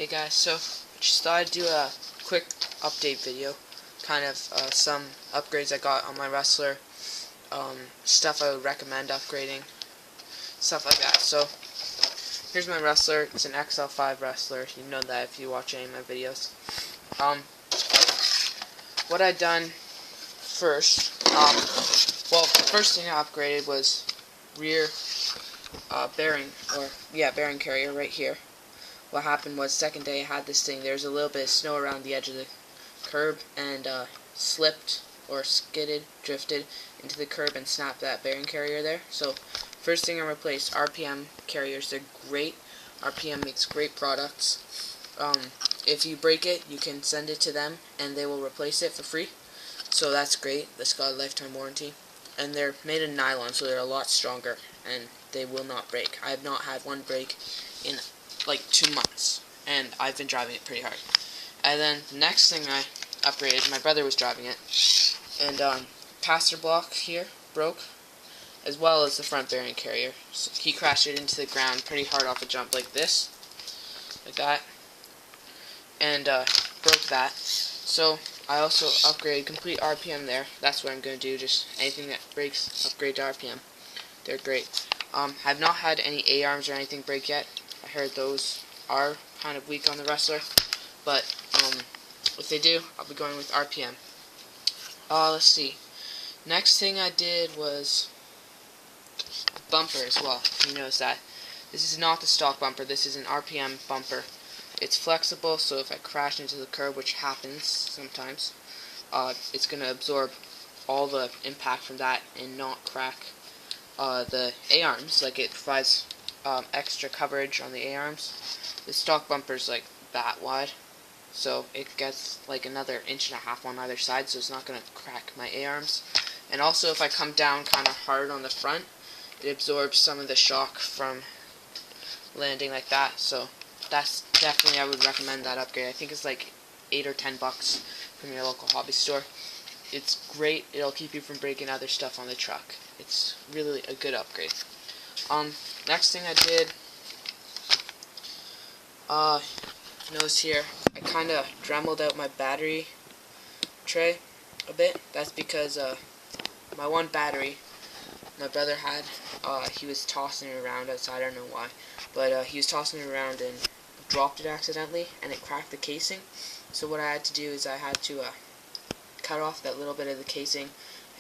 Hey guys, so just thought I'd do a quick update video, kind of some upgrades I got on my Rustler, stuff I would recommend upgrading, stuff like that. So here's my Rustler. It's an XL5 Rustler. You know that if you watch any of my videos. What I done first, well, the first thing I upgraded was rear bearing carrier right here. What happened was, second day I had this thing, there's a little bit of snow around the edge of the curb, and slipped or drifted into the curb and snapped that bearing carrier there. So first thing I replaced, RPM carriers. They're great. RPM makes great products. If you break it, you can send it to them and they will replace it for free. So that's great. That's got a lifetime warranty. And they're made of nylon, so they're a lot stronger and they will not break. I have not had one break in like 2 months, and I've been driving it pretty hard. And then the next thing I upgraded, my brother was driving it, and caster block here broke, as well as the front bearing carrier. So he crashed it into the ground pretty hard off a jump like this, like that, and broke that. So I also upgraded complete RPM there. That's what I'm going to do. Just anything that breaks, upgrade to RPM. They're great. Have not had any A-arms or anything break yet. I heard those are kind of weak on the Rustler, but if they do, I'll be going with RPM. Let's see. Next thing I did was bumper as well. You notice that this is not the stock bumper. This is an RPM bumper. It's flexible, so if I crash into the curb, which happens sometimes, it's going to absorb all the impact from that and not crack the A-arms. Like, it provides extra coverage on the A-arms. The stock bumper's like that wide, so it gets like another 1.5 inches on either side, so it's not going to crack my A-arms. And also, if I come down kind of hard on the front, it absorbs some of the shock from landing like that. So that's definitely, I would recommend that upgrade. I think it's like $8 or $10 from your local hobby store. It's great. It'll keep you from breaking other stuff on the truck. It's really a good upgrade. Next thing I did, notice here, I kind of dremeled out my battery tray a bit. That's because my one battery my brother had, he was tossing it around outside. I don't know why, but he was tossing it around and dropped it accidentally, and it cracked the casing. So what I had to do is I had to cut off that little bit of the casing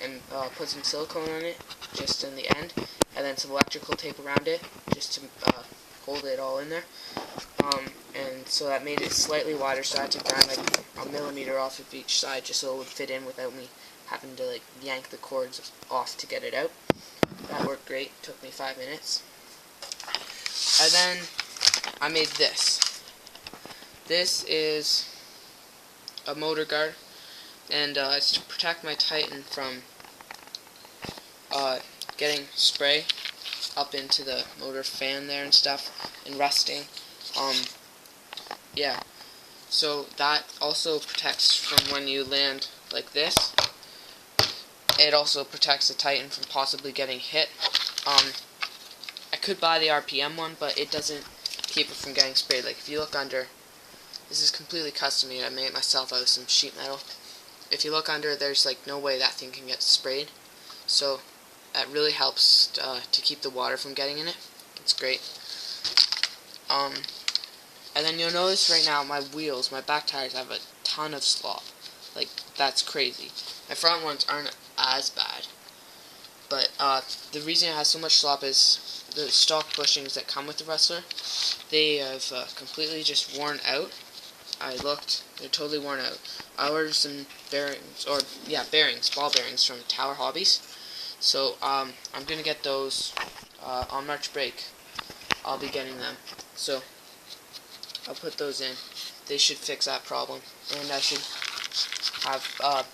and put some silicone on it just in the end, and then some electrical tape around it just to hold it all in there. And so that made it slightly wider, so I had to grind like 1 millimeter off of each side just so it would fit in without me having to like yank the cords off to get it out. That worked great. Took me 5 minutes. And then I made this. This is a motor guard, and it's to protect my Titan from getting spray up into the motor fan there and stuff and rusting. Yeah, so that also protects from when you land like this. It also protects the Titan from possibly getting hit. I could buy the RPM one, but it doesn't keep it from getting sprayed. Like, if you look under, this is completely custom made. I made it myself out of some sheet metal. If you look under, there's like no way that thing can get sprayed. So that really helps to keep the water from getting in it. It's great. And then you'll notice right now my wheels, my back tires have a ton of slop. Like, that's crazy. My front ones aren't as bad. But the reason it has so much slop is the stock bushings that come with the Rustler. They have completely just worn out. I looked, they're totally worn out. I ordered some bearings, ball bearings from Tower Hobbies. So I'm going to get those on March break. I'll be getting them. So I'll put those in. They should fix that problem. And I should have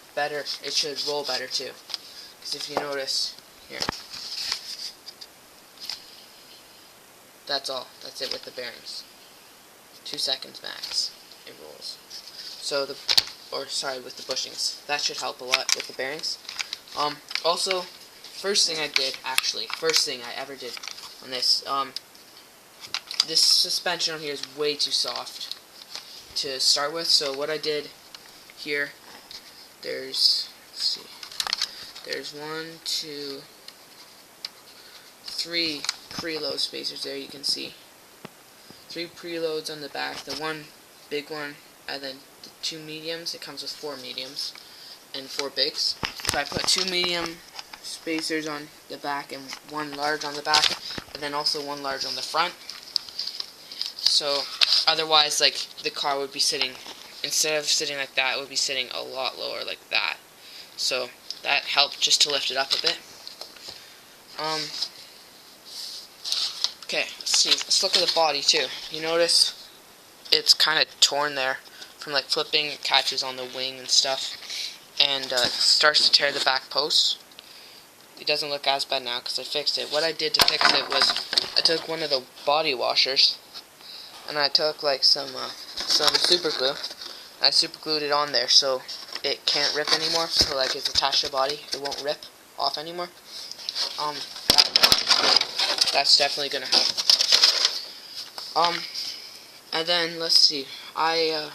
it should roll better too. Because if you notice, here, that's all. That's it with the bearings. 2 seconds max. It rolls. So with the bushings. That should help a lot with the bearings. Also, first thing I ever did on this, this suspension on here is way too soft. to start with. So what I did here, there's, let's see, there's 1, 2, 3 preload spacers there. You can see 3 preloads on the back, the one big one, and then the 2 mediums. It comes with 4 mediums and 4 bigs. So I put 2 medium spacers on the back and 1 large on the back, and then also 1 large on the front. So otherwise, like, the car would be sitting, instead of sitting like that, it would be sitting a lot lower like that. So that helped just to lift it up a bit. Okay, let's see. Let's look at the body too. You notice it's kind of torn there from like flipping. It catches on the wing and stuff, and starts to tear the back post. It doesn't look as bad now because I fixed it. What I did to fix it was I took one of the body washers and I took like some super glue. I super glued it on there so it can't rip anymore. So like it's attached to the body, it won't rip off anymore. That's definitely gonna help. And then let's see. I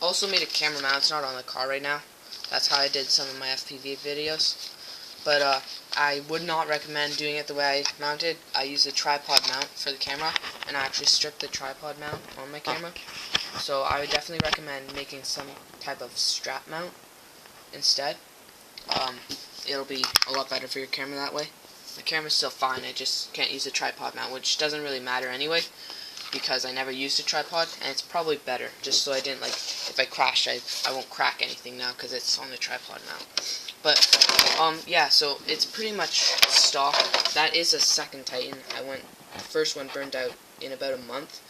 also made a camera mount. It's not on the car right now. That's how I did some of my FPV videos. But I would not recommend doing it the way I mounted. I used a tripod mount for the camera, and I actually stripped the tripod mount on my camera. So I would definitely recommend making some type of strap mount instead. It'll be a lot better for your camera that way. The camera's still fine, I just can't use a tripod mount, which doesn't really matter anyway, because I never used a tripod, and it's probably better, just so I didn't, like, if I crashed, I won't crack anything now, because it's on the tripod mount. But, yeah, so it's pretty much stock. That is a second Titan. The first one burned out in about a month.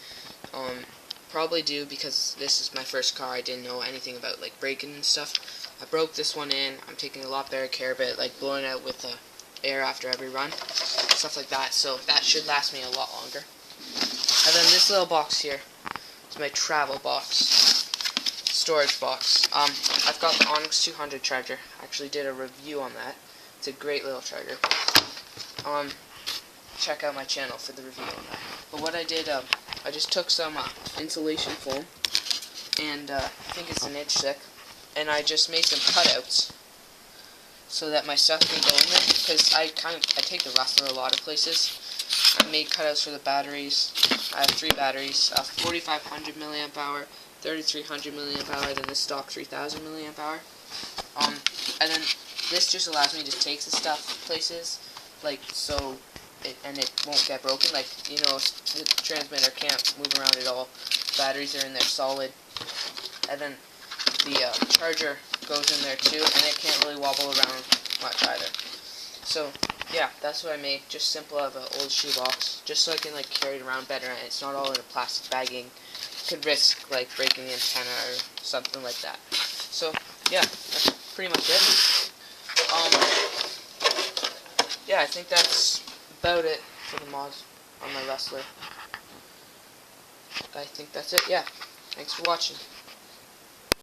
Probably due because this is my first car, I didn't know anything about, like, braking and stuff. I broke this one in. I'm taking a lot better care of it, like blowing out with air after every run, stuff like that, so that should last me a lot longer. And then this little box here is my travel box, storage box. I've got the Onyx 200 charger. I actually did a review on that. It's a great little charger. Check out my channel for the review on that. But what I did, I just took some insulation foam, and I think it's 1 inch thick, and I just made some cutouts so that my stuff can go in there, because I take the Rustler a lot of places. I made cutouts for the batteries. I have 3 batteries, 4500 milliamp hour, 3300 milliamp hour, then this stock 3000 milliamp hour. And then this just allows me to take the stuff places, like, so it won't get broken. Like, you know, the transmitter can't move around at all. Batteries are in there solid, and then the charger goes in there too, and it can't really wobble around much either. So yeah, that's what I made. Just simple of an old shoebox, just so I can like carry it around better, and it's not all in a plastic bagging. Could risk like breaking the antenna or something like that. So yeah, that's pretty much it. Yeah, I think that's about it for the mods on my Rustler. I think that's it. Yeah, thanks for watching.